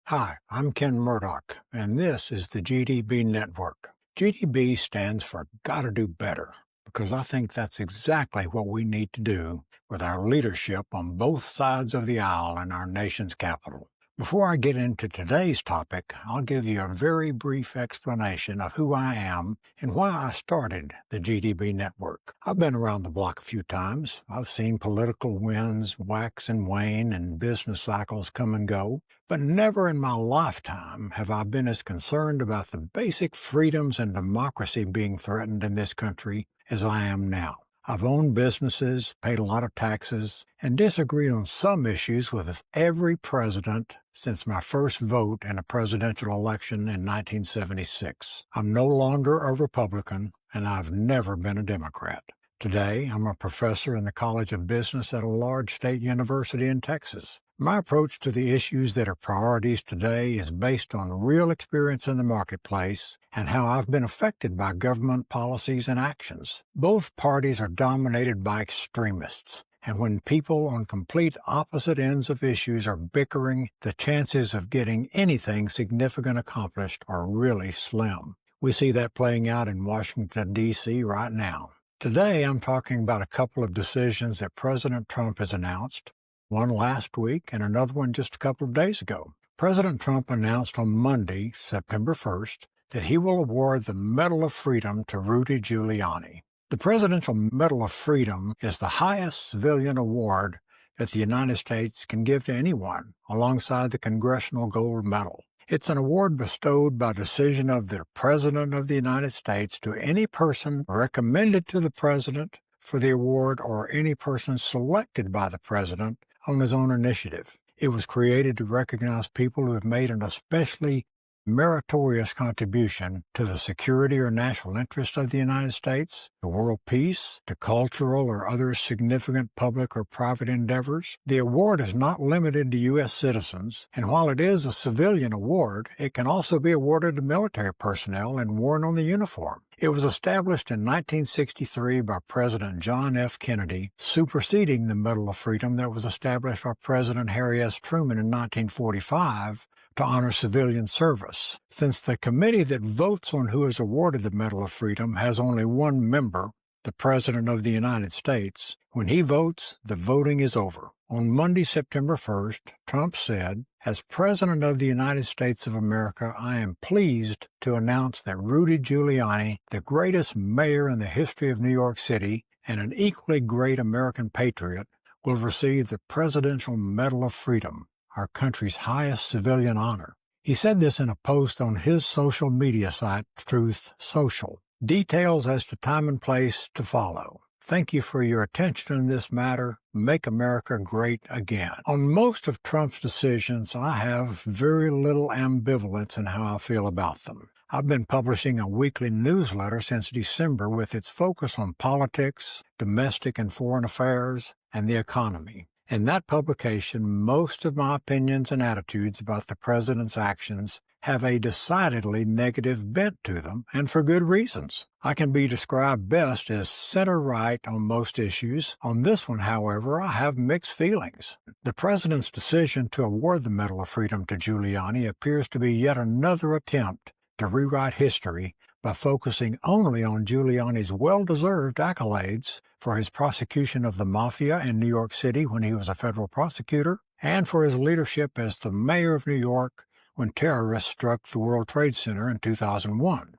Hi, I'm Ken Murdoch, and this is the GDB Network. GDB stands for Gotta Do Better, because I think that's exactly what we need to do with our leadership on both sides of the aisle in our nation's capital. Before I get into today's topic, I'll give you a very brief explanation of who I am and why I started the GDB Network. I've been around the block a few times. I've seen political winds wax and wane and business cycles come and go, but never in my lifetime have I been as concerned about the basic freedoms and democracy being threatened in this country as I am now. I've owned businesses, paid a lot of taxes, and disagreed on some issues with every president since my first vote in a presidential election in 1976. I'm no longer a Republican, and I've never been a Democrat. Today, I'm a professor in the College of Business at a large state university in Texas. My approach to the issues that are priorities today is based on real experience in the marketplace and how I've been affected by government policies and actions. Both parties are dominated by extremists, and when people on complete opposite ends of issues are bickering, the chances of getting anything significant accomplished are really slim. We see that playing out in Washington, D.C. right now. Today, I'm talking about a couple of decisions that President Trump has announced, one last week and another one just a couple of days ago. President Trump announced on Monday, September 1st, that he will award the Medal of Freedom to Rudy Giuliani. The Presidential Medal of Freedom is the highest civilian award that the United States can give to anyone, alongside the Congressional Gold Medal. It's an award bestowed by decision of the President of the United States to any person recommended to the President for the award or any person selected by the President on his own initiative. It was created to recognize people who have made an especially meritorious contribution to the security or national interest of the United States, to world peace, to cultural or other significant public or private endeavors. The award is not limited to U.S. citizens, and while it is a civilian award, it can also be awarded to military personnel and worn on the uniform. It was established in 1963 by President John F. Kennedy, superseding the Medal of Freedom that was established by President Harry S. Truman in 1945 to honor civilian service. Since the committee that votes on who is awarded the Medal of Freedom has only one member, the President of the United States, when he votes, the voting is over. On Monday, September 1st, Trump said, "As President of the United States of America, I am pleased to announce that Rudy Giuliani, the greatest mayor in the history of New York City and an equally great American patriot, will receive the Presidential Medal of Freedom, our country's highest civilian honor." He said this in a post on his social media site, Truth Social. Details as to time and place to follow. Thank you for your attention in this matter. Make America great again. On most of Trump's decisions, I have very little ambivalence in how I feel about them. I've been publishing a weekly newsletter since December with its focus on politics, domestic and foreign affairs, and the economy. In that publication, most of my opinions and attitudes about the president's actions have a decidedly negative bent to them, and for good reasons. I can be described best as center-right on most issues. On this one, however, I have mixed feelings. The president's decision to award the Medal of Freedom to Giuliani appears to be yet another attempt to rewrite history by focusing only on Giuliani's well-deserved accolades for his prosecution of the mafia in New York City when he was a federal prosecutor, and for his leadership as the mayor of New York when terrorists struck the World Trade Center in 2001.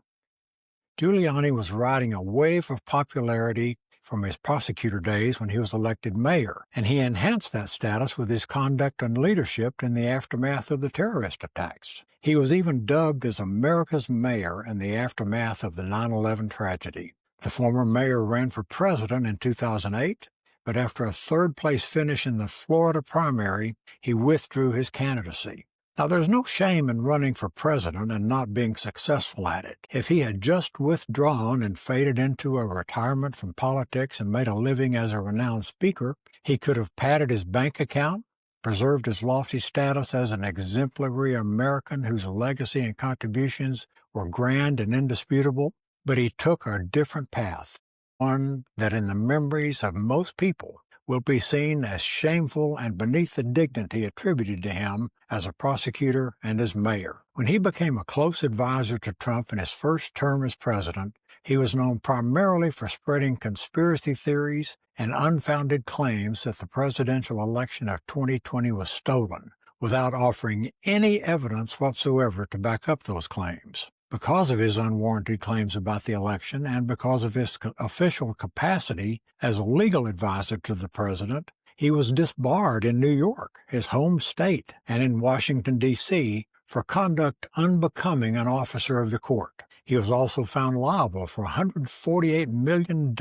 Giuliani was riding a wave of popularity from his prosecutor days when he was elected mayor, and he enhanced that status with his conduct and leadership in the aftermath of the terrorist attacks. He was even dubbed as America's mayor in the aftermath of the 9/11 tragedy. The former mayor ran for president in 2008, but after a third-place finish in the Florida primary, he withdrew his candidacy. Now, there's no shame in running for president and not being successful at it. If he had just withdrawn and faded into a retirement from politics and made a living as a renowned speaker, he could have padded his bank account, preserved his lofty status as an exemplary American whose legacy and contributions were grand and indisputable, but he took a different path, one that in the memories of most people will be seen as shameful and beneath the dignity attributed to him as a prosecutor and as mayor. When he became a close advisor to Trump in his first term as president, he was known primarily for spreading conspiracy theories and unfounded claims that the presidential election of 2020 was stolen, without offering any evidence whatsoever to back up those claims. Because of his unwarranted claims about the election and because of his official capacity as a legal advisor to the president, he was disbarred in New York, his home state, and in Washington, D.C., for conduct unbecoming an officer of the court. He was also found liable for $148 million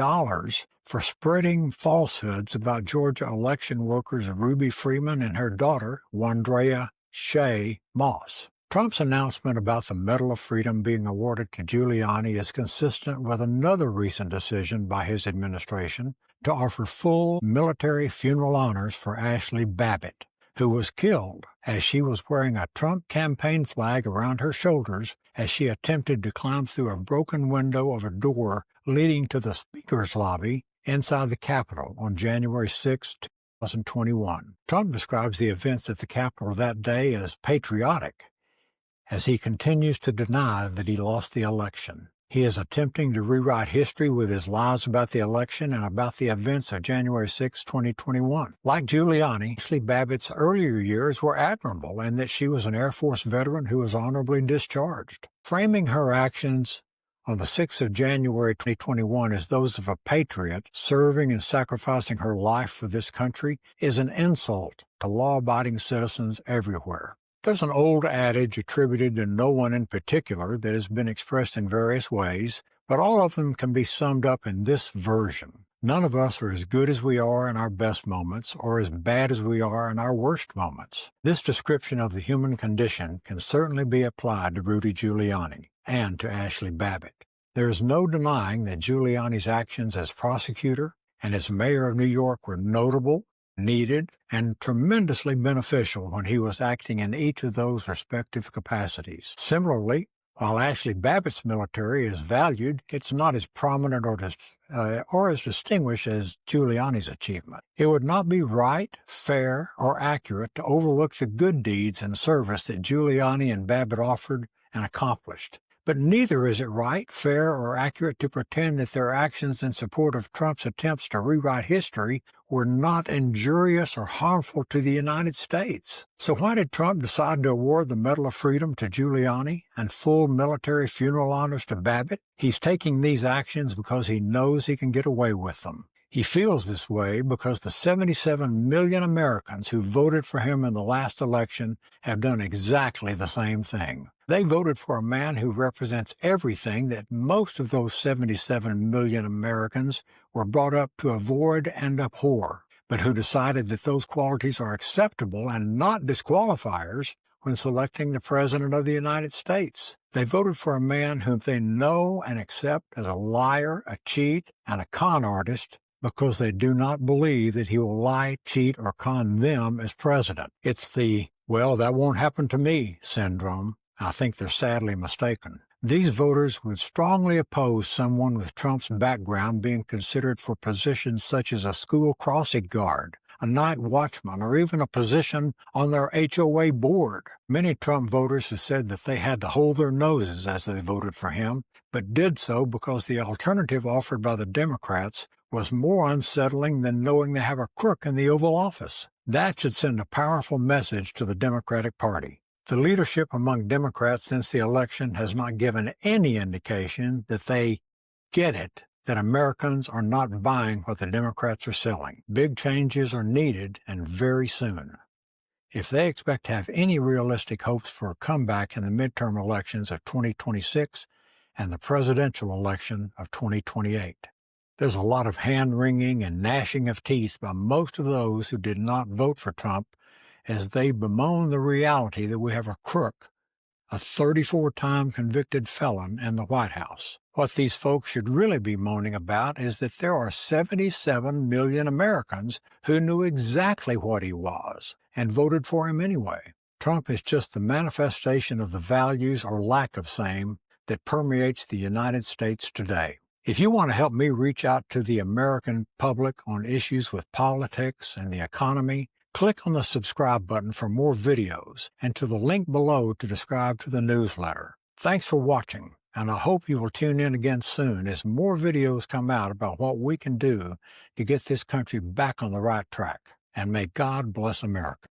for spreading falsehoods about Georgia election workers Ruby Freeman and her daughter, Wandrea Shea Moss. Trump's announcement about the Medal of Freedom being awarded to Giuliani is consistent with another recent decision by his administration to offer full military funeral honors for Ashley Babbitt, who was killed as she was wearing a Trump campaign flag around her shoulders as she attempted to climb through a broken window of a door leading to the Speaker's lobby inside the Capitol on January 6, 2021. Trump describes the events at the Capitol that day as patriotic, as he continues to deny that he lost the election. He is attempting to rewrite history with his lies about the election and about the events of January 6, 2021. Like Giuliani, Ashley Babbitt's earlier years were admirable in that she was an Air Force veteran who was honorably discharged. Framing her actions on the 6th of January 2021 as those of a patriot serving and sacrificing her life for this country is an insult to law-abiding citizens everywhere. There's an old adage attributed to no one in particular that has been expressed in various ways, but all of them can be summed up in this version. None of us are as good as we are in our best moments or as bad as we are in our worst moments. This description of the human condition can certainly be applied to Rudy Giuliani and to Ashley Babbitt. There is no denying that Giuliani's actions as prosecutor and as mayor of New York were notable, needed, and tremendously beneficial when he was acting in each of those respective capacities. Similarly, while Ashley Babbitt's military is valued, it's not as prominent or as distinguished as Giuliani's achievement. It would not be right, fair, or accurate to overlook the good deeds and service that Giuliani and Babbitt offered and accomplished. But neither is it right, fair, or accurate to pretend that their actions in support of Trump's attempts to rewrite history were not injurious or harmful to the United States. So why did Trump decide to award the Medal of Freedom to Giuliani and full military funeral honors to Babbitt? He's taking these actions because he knows he can get away with them. He feels this way because the 77 million Americans who voted for him in the last election have done exactly the same thing. They voted for a man who represents everything that most of those 77 million Americans were brought up to avoid and abhor, but who decided that those qualities are acceptable and not disqualifiers when selecting the President of the United States. They voted for a man whom they know and accept as a liar, a cheat, and a con artist, because they do not believe that he will lie, cheat, or con them as president. It's the, well, that won't happen to me syndrome. I think they're sadly mistaken. These voters would strongly oppose someone with Trump's background being considered for positions such as a school crossing guard, a night watchman, or even a position on their HOA board. Many Trump voters have said that they had to hold their noses as they voted for him, but did so because the alternative offered by the Democrats was more unsettling than knowing they have a crook in the Oval Office. That should send a powerful message to the Democratic Party. The leadership among Democrats since the election has not given any indication that they get it, that Americans are not buying what the Democrats are selling. Big changes are needed, and very soon, if they expect to have any realistic hopes for a comeback in the midterm elections of 2026 and the presidential election of 2028. There's a lot of hand-wringing and gnashing of teeth by most of those who did not vote for Trump as they bemoan the reality that we have a crook, a 34-time convicted felon in the White House. What these folks should really be moaning about is that there are 77 million Americans who knew exactly what he was and voted for him anyway. Trump is just the manifestation of the values or lack of same that permeates the United States today. If you want to help me reach out to the American public on issues with politics and the economy, click on the subscribe button for more videos and to the link below to subscribe to the newsletter. Thanks for watching, and I hope you will tune in again soon as more videos come out about what we can do to get this country back on the right track. And may God bless America.